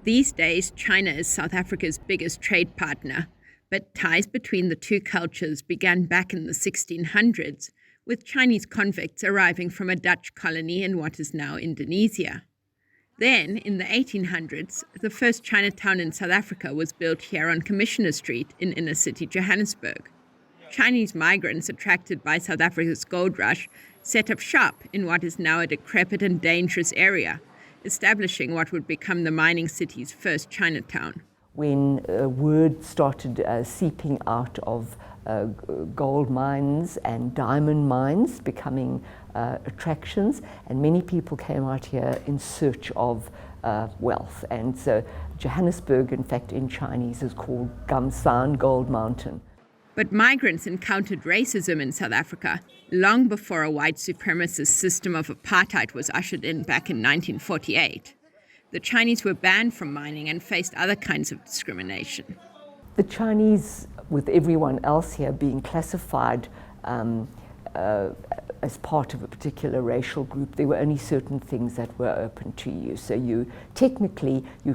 These days, China is South Africa's biggest trade partner, but ties between the two cultures began back in the 1600s, with Chinese convicts arriving from a Dutch colony in what is now Indonesia. Then, in the 1800s, the first Chinatown in South Africa was built here on Commissioner Street in inner city Johannesburg. Chinese migrants attracted by South Africa's gold rush set up shop in what is now a decrepit and dangerous area, establishing what would become the mining city's first Chinatown. When word started seeping out of gold mines and diamond mines becoming attractions, and many people came out here in search of wealth. And so Johannesburg, in fact, in Chinese is called Gamsan, Gold Mountain. But migrants encountered racism in South Africa long before a white supremacist system of apartheid was ushered in back in 1948. The Chinese were banned from mining and faced other kinds of discrimination. The Chinese, with everyone else here being classified as part of a particular racial group, there were only certain things that were open to you. So you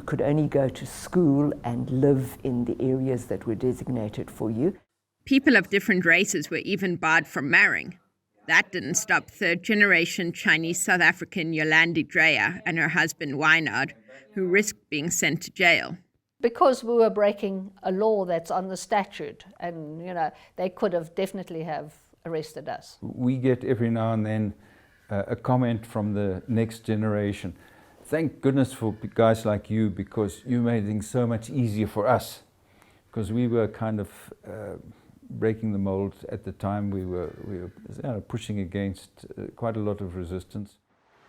could only go to school and live in the areas that were designated for you. People of different races were even barred from marrying. That didn't stop third-generation Chinese South African Yolandi Dreyer and her husband Wynard, who risked being sent to jail. Because we were breaking a law that's on the statute, and they could have definitely have arrested us. We get every now and then a comment from the next generation. Thank goodness for guys like you, because you made things so much easier for us. Because we were kind of breaking the mold at the time. We were pushing against quite a lot of resistance.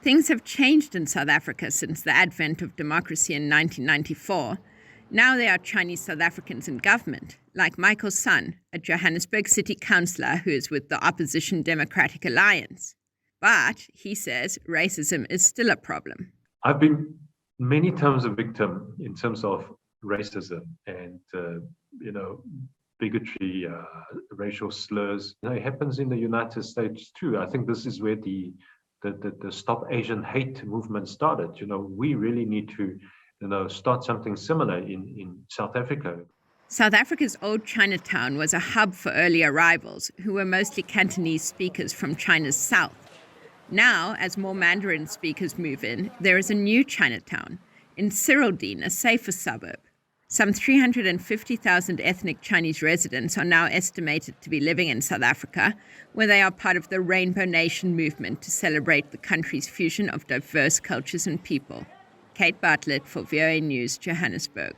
Things have changed in South Africa since the advent of democracy in 1994. Now there are Chinese South Africans in government, like Michael's son, a Johannesburg city councillor who is with the opposition Democratic Alliance. But, he says, racism is still a problem. I've been many times a victim in terms of racism and, bigotry, racial slurs. It happens in the United States too. I think this is where the Stop Asian Hate movement started. We really need to, start something similar in South Africa. South Africa's old Chinatown was a hub for early arrivals, who were mostly Cantonese speakers from China's south. Now, as more Mandarin speakers move in, there is a new Chinatown, in Cyrildene, a safer suburb. Some 350,000 ethnic Chinese residents are now estimated to be living in South Africa, where they are part of the Rainbow Nation movement to celebrate the country's fusion of diverse cultures and people. Kate Bartlett for VOA News, Johannesburg.